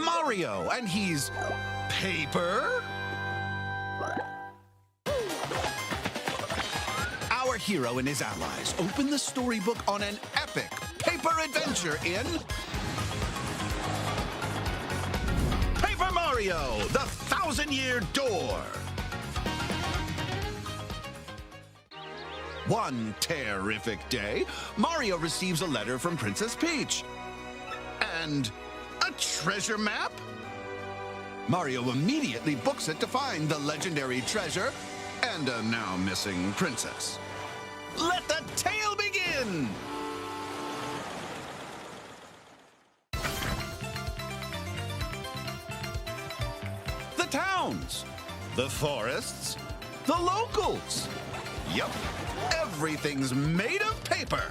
Mario, and he's paper? Our hero and his allies open the storybook on an epic paper adventure in Paper Mario, the 1,000-Year Door. One terrific day, Mario receives a letter from Princess Peach. And a treasure map? Mario immediately books it to find the legendary treasure and a now missing princess. Let the tale begin! The towns, the forests, the locals. Yup, everything's made of paper.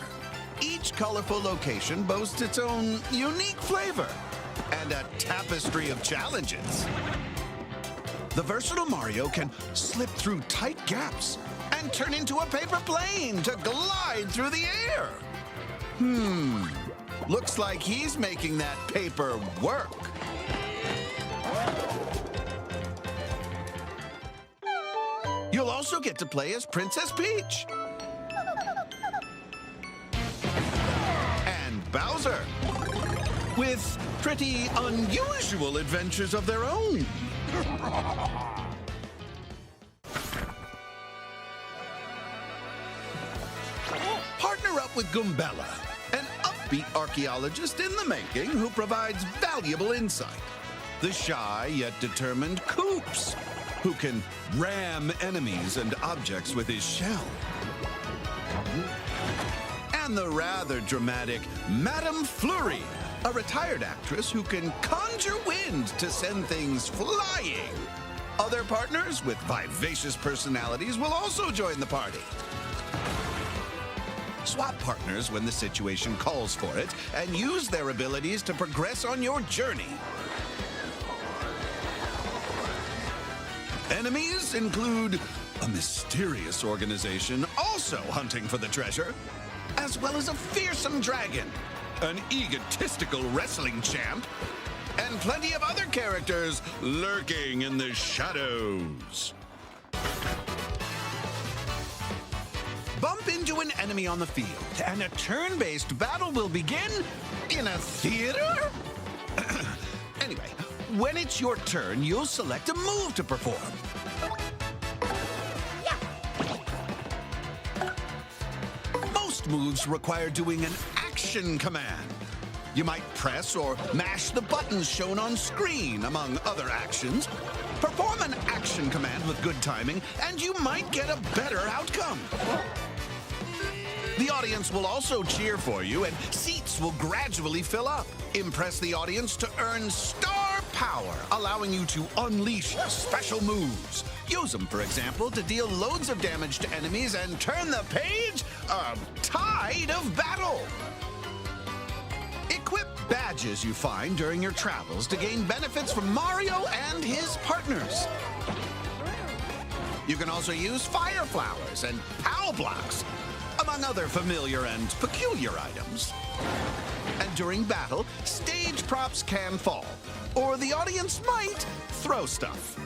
Each colorful location boasts its own unique flavor and a tapestry of challenges. The versatile Mario can slip through tight gaps and turn into a paper plane to glide through the air. Looks like he's making that paper work. You'll also get to play as Princess Peach. And Bowser, with pretty unusual adventures of their own. Partner up with Goombella, an upbeat archaeologist in the making who provides valuable insight. The shy yet determined Koops, who can ram enemies and objects with his shell. And the rather dramatic Madame Flurry, a retired actress who can conjure wind to send things flying. Other partners with vivacious personalities will also join the party. Swap partners when the situation calls for it and use their abilities to progress on your journey. Enemies include a mysterious organization also hunting for the treasure, as well as a fearsome dragon, an egotistical wrestling champ, and plenty of other characters lurking in the shadows. Bump into an enemy on the field, and a turn-based battle will begin in a theater? Anyway, when it's your turn, you'll select a move to perform. Most moves require doing an action command. You might press or mash the buttons shown on screen, among other actions. Perform an action command with good timing, and you might get a better outcome. The audience will also cheer for you, and seats will gradually fill up. Impress the audience to earn star power, allowing you to unleash special moves. Use them, for example, to deal loads of damage to enemies and turn the page a tide of battle. Equip badges you find during your travels to gain benefits from Mario and his partners. You can also use fire flowers and POW blocks, among other familiar and peculiar items. And during battle, stage props can fall, or the audience might throw stuff.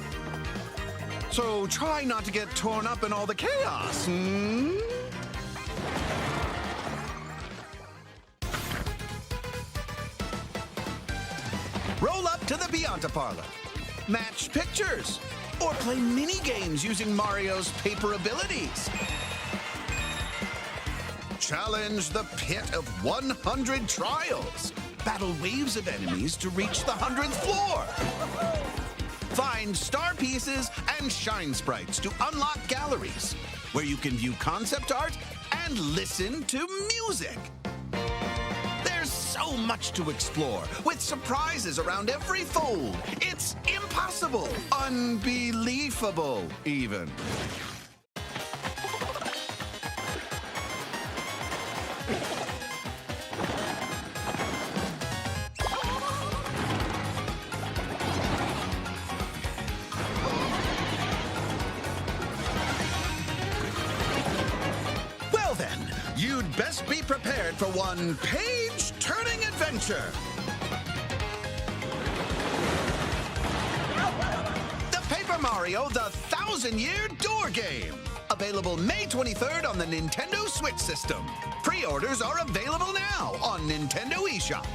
So try not to get torn up in all the chaos, Roll up to the Beyonta Parlor, match pictures, or play mini-games using Mario's paper abilities. Challenge the pit of 100 trials. Battle waves of enemies to reach the 100th floor. Find star pieces and shine sprites to unlock galleries, where you can view concept art and listen to music. There's so much to explore, with surprises around every fold. It's impossible, unbelievable even. You'd best be prepared for one page-turning adventure. Paper Mario, the 1,000-Year Door Game. Available May 23rd on the Nintendo Switch system. Pre-orders are available now on Nintendo eShop.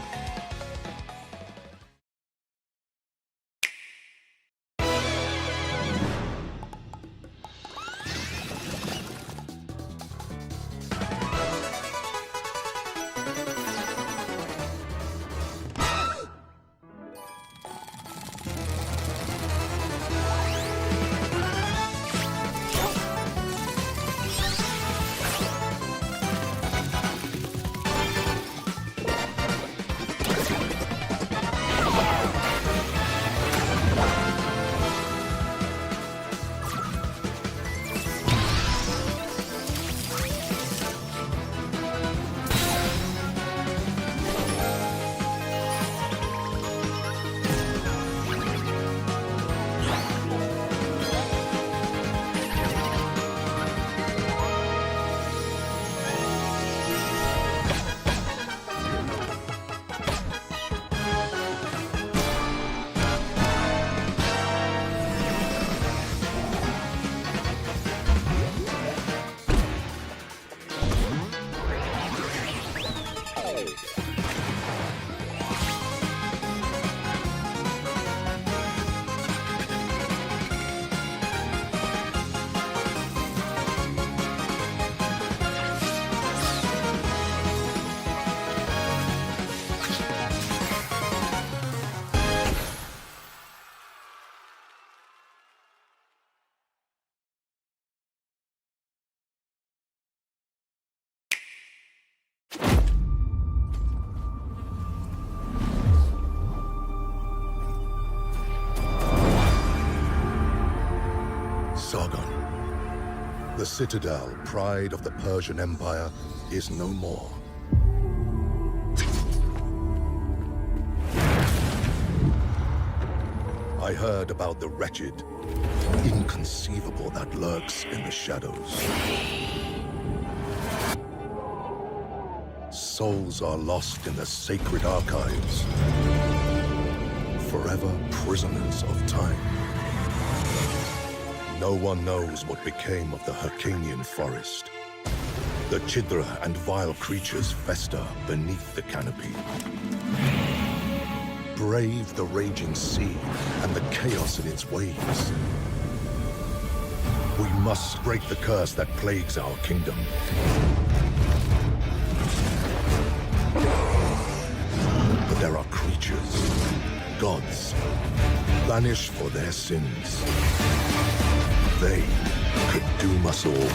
Sargon, the citadel, pride of the Persian Empire, is no more. I heard about the wretched, inconceivable that lurks in the shadows. Souls are lost in the sacred archives, forever prisoners of time. No one knows what became of the Hyrcanian forest. The Chidra and vile creatures fester beneath the canopy. Brave the raging sea and the chaos in its waves. We must break the curse that plagues our kingdom. But there are creatures, gods, banished for their sins. They could doom us all.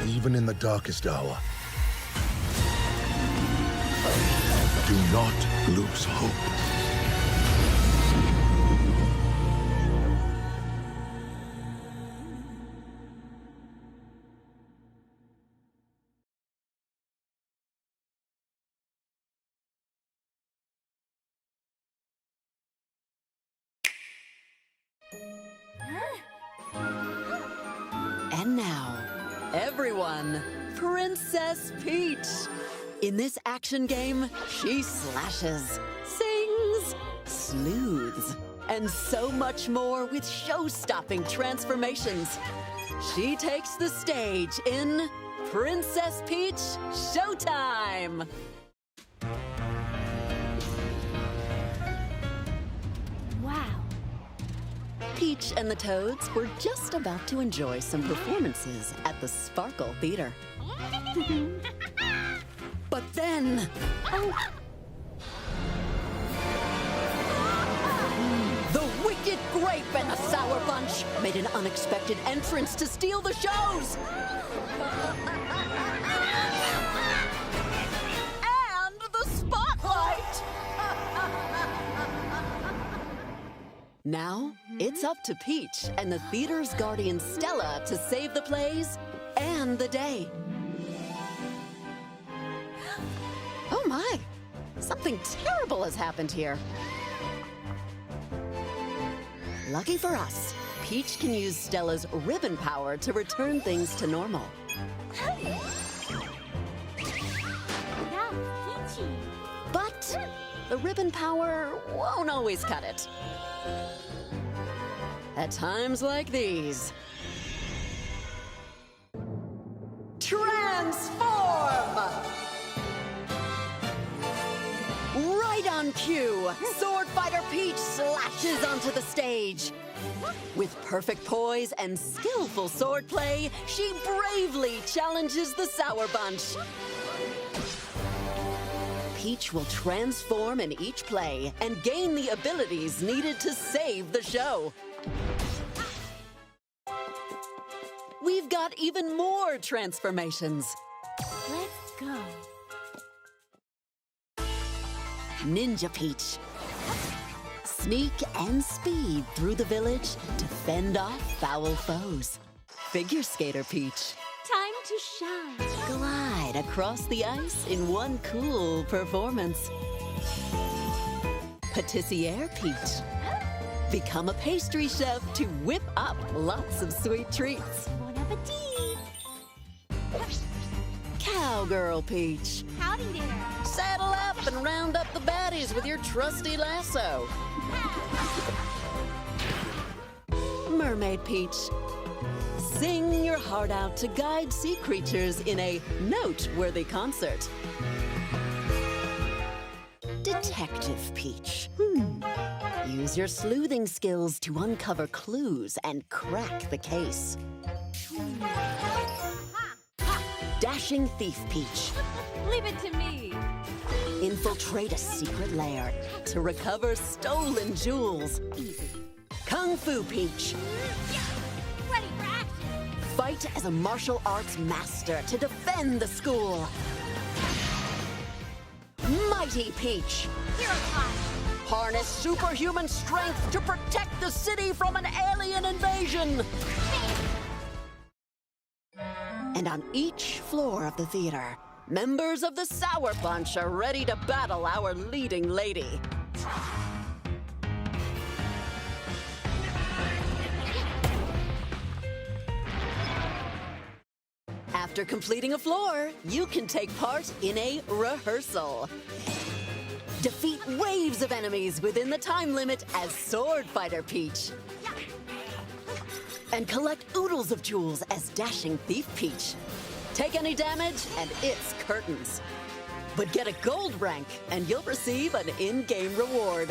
Even in the darkest hour, do not lose hope. And now, everyone, Princess Peach. In this action game, she slashes, sings, sleuths, and so much more with show-stopping transformations. She takes the stage in Princess Peach Showtime! Wow. Peach and the Toads were just about to enjoy some performances at the Sparkle Theater. But then... The Wicked Grape and the Sour Bunch made an unexpected entrance to steal the shows! And the spotlight! Now, it's up to Peach and the theater's guardian Stella to save the plays and the day. Oh my! Something terrible has happened here. Lucky for us, Peach can use Stella's ribbon power to return things to normal. But the ribbon power won't always cut it. At times like these, transform! Right on cue, Sword Fighter Peach slashes onto the stage. With perfect poise and skillful swordplay, she bravely challenges the Sour Bunch. Peach will transform in each play and gain the abilities needed to save the show. We've got even more transformations. Let's go. Ninja Peach. Sneak and speed through the village to fend off foul foes. Figure Skater Peach. Time to shine. Glide across the ice in one cool performance. Patissiere Peach. Become a pastry chef to whip up lots of sweet treats. Bon appetit. Cowgirl Peach. Howdy there. Saddle up and round up the baddies with your trusty lasso. Mermaid Peach. Sing your heart out to guide sea creatures in a noteworthy concert. Detective Peach. Use your sleuthing skills to uncover clues and crack the case. Dashing Thief Peach. Leave it to me. Infiltrate a secret lair to recover stolen jewels. Kung Fu Peach. Ready for action. Fight as a martial arts master to defend the school. Mighty Peach. Hero time. Harness superhuman strength to protect the city from an alien invasion. And on each floor of the theater, members of the Sour Bunch are ready to battle our leading lady. After completing a floor, you can take part in a rehearsal. Defeat waves of enemies within the time limit as Sword Fighter Peach. And collect oodles of jewels as Dashing Thief Peach. Take any damage and it's curtains. But get a gold rank and you'll receive an in-game reward.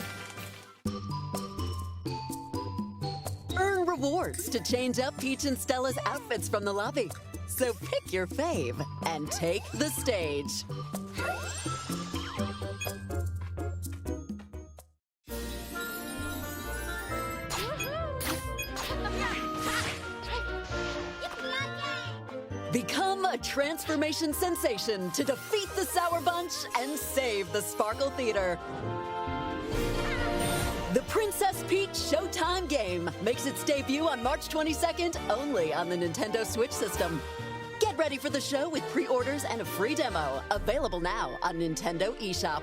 Earn rewards to change up Peach and Stella's outfits from the lobby. So pick your fave and take the stage. Become a transformation sensation to defeat the Sour Bunch and save the Sparkle Theater. The Princess Peach Showtime game makes its debut on March 22nd only on the Nintendo Switch system. Get ready for the show with pre-orders and a free demo, available now on Nintendo eShop.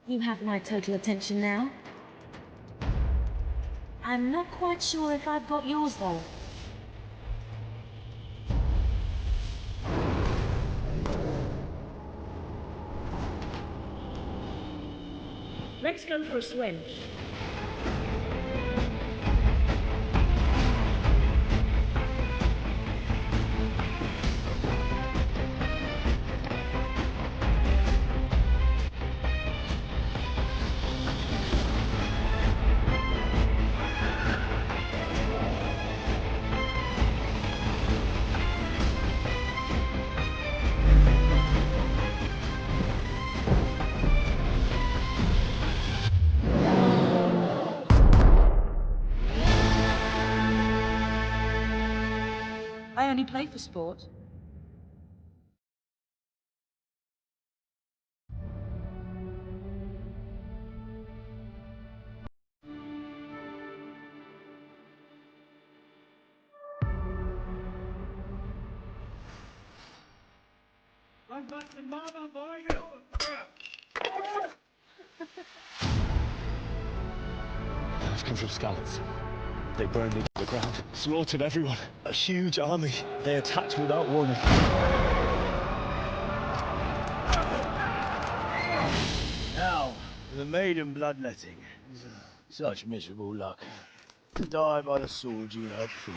You have my total attention now. I'm not quite sure if I've got yours though. Let's go for a swim. only play for sport. I've come from Scallops. They burned me to the ground, slaughtered everyone. A huge army. They attacked without warning. Now, the maiden bloodletting. Such miserable luck. To die by the sword you helped forge.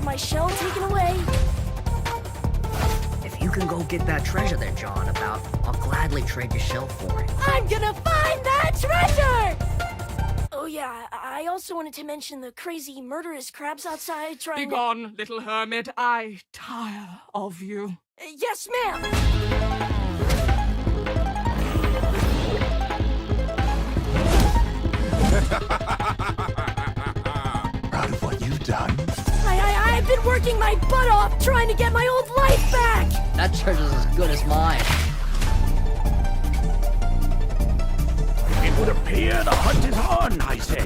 My shell taken away. If you can go get that treasure that John about, I'll gladly trade your shell for it. I'm gonna find that treasure! Oh yeah, I also wanted to mention the crazy murderous crabs outside trying Begone, little hermit. I tire of you. Yes, ma'am! Proud of what you've done? I've been working my butt off trying to get my old life back! That treasure's as good as mine. It would appear the hunt is on, I say.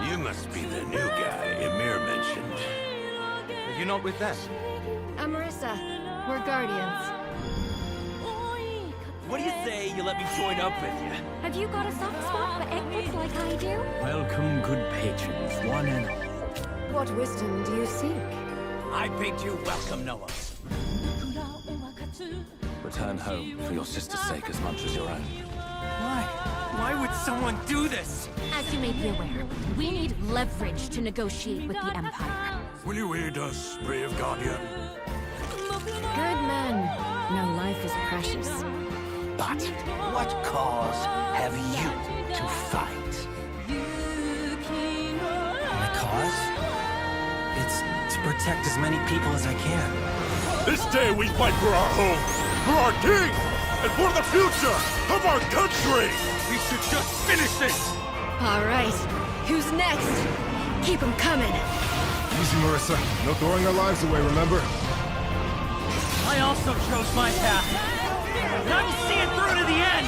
You must be the new guy Emir mentioned. Are you not with them? I'm Marissa. We're guardians. What do you say you let me join up with you? Have you got a soft spot for equids like I do? Welcome, good patrons, one and all. What wisdom do you seek? I bid you welcome, Noah. Return home for your sister's sake as much as your own. Why? Why would someone do this? As you may be aware, we need leverage to negotiate with the Empire. Will you aid us, brave guardian? Good men. No life is precious. But what cause have you to fight? My cause? It's to protect as many people as I can. This day we fight for our home, for our king, and for the future of our country! We should just finish this! All right, who's next? Keep them coming. Easy, Marissa. No throwing our lives away, remember? I also chose my path. And I'm seeing through to the end!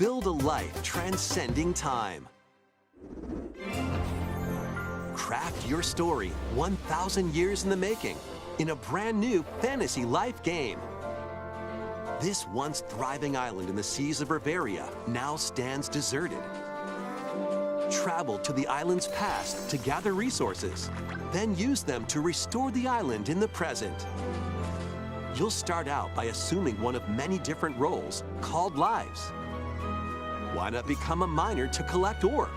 Build a life transcending time. Craft your story 1,000 years in the making in a brand new fantasy life game. This once thriving island in the seas of Bavaria now stands deserted. Travel to the island's past to gather resources, then use them to restore the island in the present. You'll start out by assuming one of many different roles called lives. Why not become a miner to collect ore?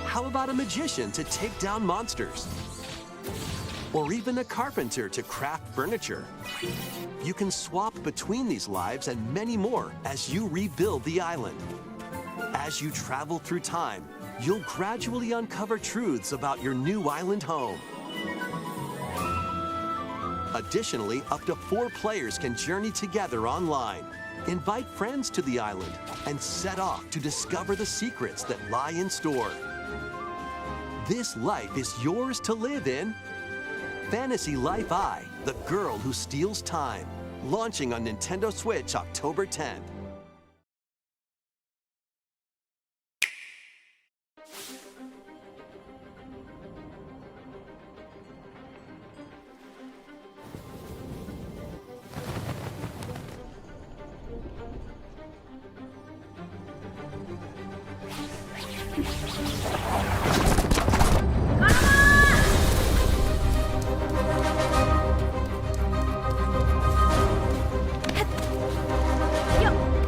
How about a magician to take down monsters? Or even a carpenter to craft furniture? You can swap between these lives and many more as you rebuild the island. As you travel through time, you'll gradually uncover truths about your new island home. Additionally, up to 4 players can journey together online. Invite friends to the island and set off to discover the secrets that lie in store. This life is yours to live in. Fantasy Life I, the girl who steals time. Launching on Nintendo Switch October 10th. Yo!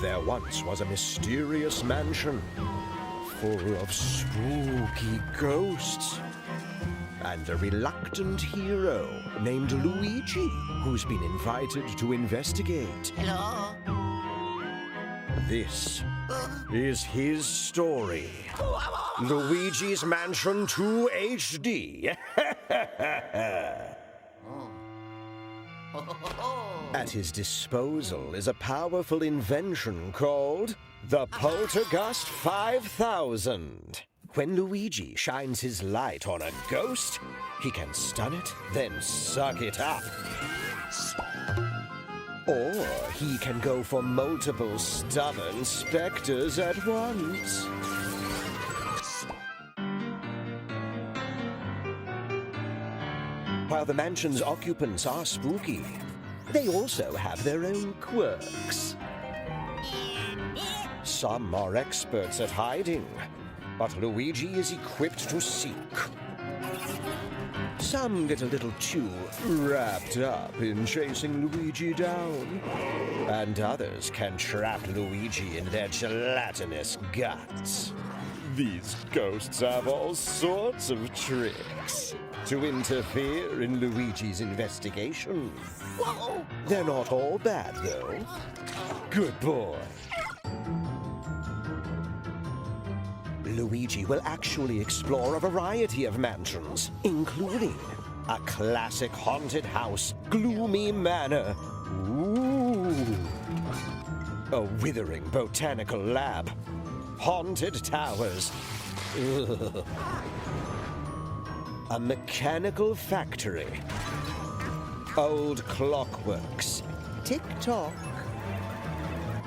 There once was a mysterious mansion full of spooky ghosts. And a reluctant hero named Luigi, who's been invited to investigate. Hello? This is his story. Luigi's Mansion 2 HD. At his disposal is a powerful invention called the Poltergust 5000. When Luigi shines his light on a ghost, he can stun it, then suck it up. Or he can go for multiple stubborn specters at once. While the mansion's occupants are spooky, they also have their own quirks. Some are experts at hiding, but Luigi is equipped to seek. Some get a little too wrapped up in chasing Luigi down, and others can trap Luigi in their gelatinous guts. These ghosts have all sorts of tricks to interfere in Luigi's investigation. Whoa! They're not all bad, though. Good boy. Luigi will actually explore a variety of mansions, including a classic haunted house, gloomy manor. Ooh. A withering botanical lab, haunted towers. Ugh. A mechanical factory, old clockworks, tick-tock,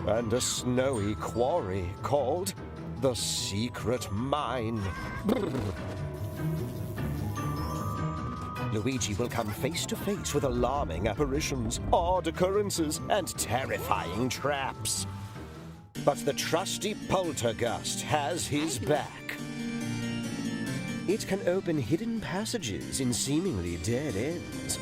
and a snowy quarry called the Secret Mine. Luigi will come face to face with alarming apparitions, odd occurrences, and terrifying traps. But the trusty Poltergust has his back. It can open hidden passages in seemingly dead ends.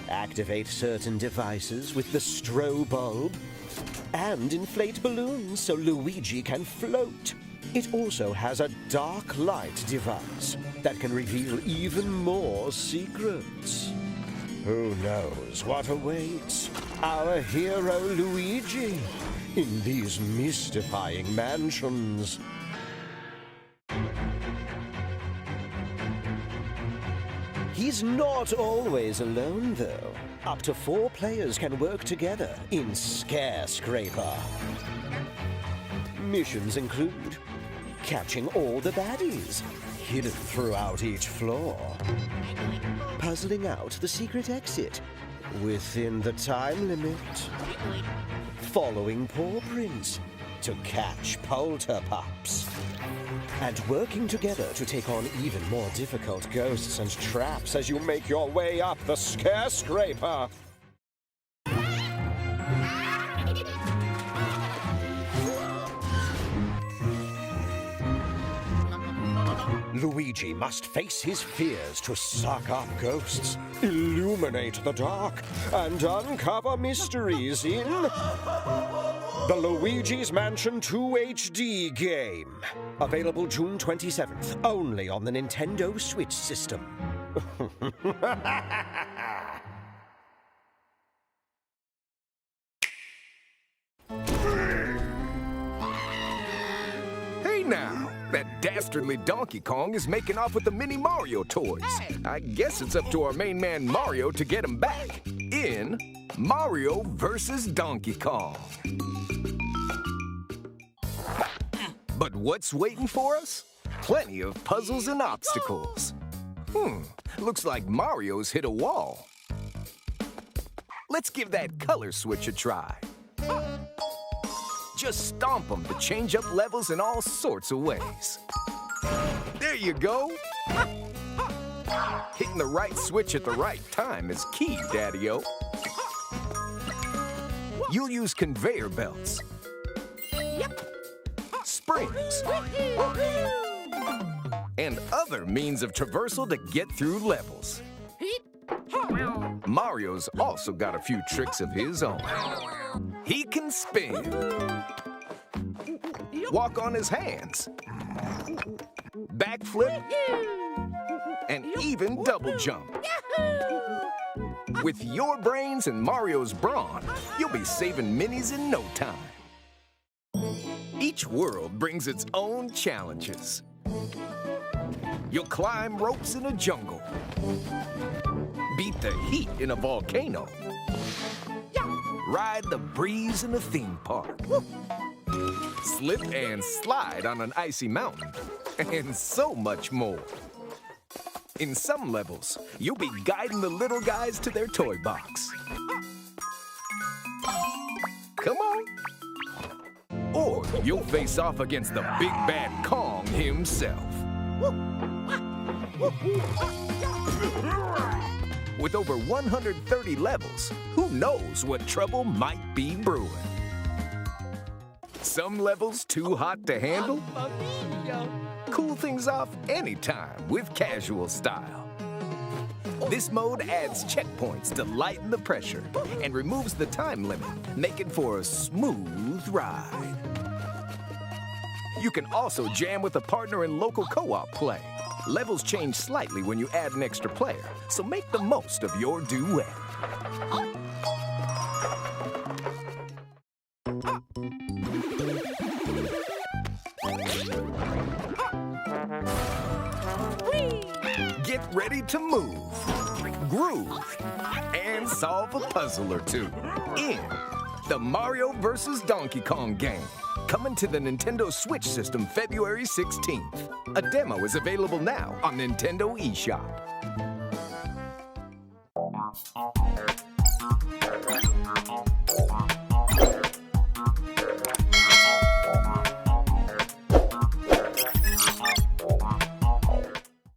Activate certain devices with the strobe bulb, and inflate balloons so Luigi can float. It also has a dark light device that can reveal even more secrets. Who knows what awaits our hero Luigi in these mystifying mansions? He's not always alone, though. Up to 4 players can work together in Scarescraper. Missions include catching all the baddies hidden throughout each floor, puzzling out the secret exit within the time limit, following Paw Prints to catch Polterpups, and working together to take on even more difficult ghosts and traps as you make your way up the Scarescraper. Luigi must face his fears to suck up ghosts, illuminate the dark, and uncover mysteries in the Luigi's Mansion 2 HD game. Available June 27th, only on the Nintendo Switch system. Hey now! That dastardly Donkey Kong is making off with the mini Mario toys. I guess it's up to our main man Mario to get him back in Mario vs. Donkey Kong. But what's waiting for us? Plenty of puzzles and obstacles. Looks like Mario's hit a wall. Let's give that color switch a try. Just stomp them to change up levels in all sorts of ways. There you go. Hitting the right switch at the right time is key, Daddy-O. You'll use conveyor belts, springs, and other means of traversal to get through levels. Mario's also got a few tricks of his own. He can spin, walk on his hands, backflip, and even double jump. With your brains and Mario's brawn, you'll be saving minis in no time. Each world brings its own challenges. You'll climb ropes in a jungle, beat the heat in a volcano, ride the breeze in a theme park, slip and slide on an icy mountain, and so much more. In some levels, you'll be guiding the little guys to their toy box. Come on. Or you'll face off against the big bad Kong himself. With over 130 levels, who knows what trouble might be brewing? Some levels too hot to handle? Cool things off anytime with casual style. This mode adds checkpoints to lighten the pressure and removes the time limit, making for a smooth ride. You can also jam with a partner in local co-op play. Levels change slightly when you add an extra player, so make the most of your duet. Get ready to move, groove, and solve a puzzle or two in the Mario vs. Donkey Kong game, coming to the Nintendo Switch system February 16th. A demo is available now on Nintendo eShop.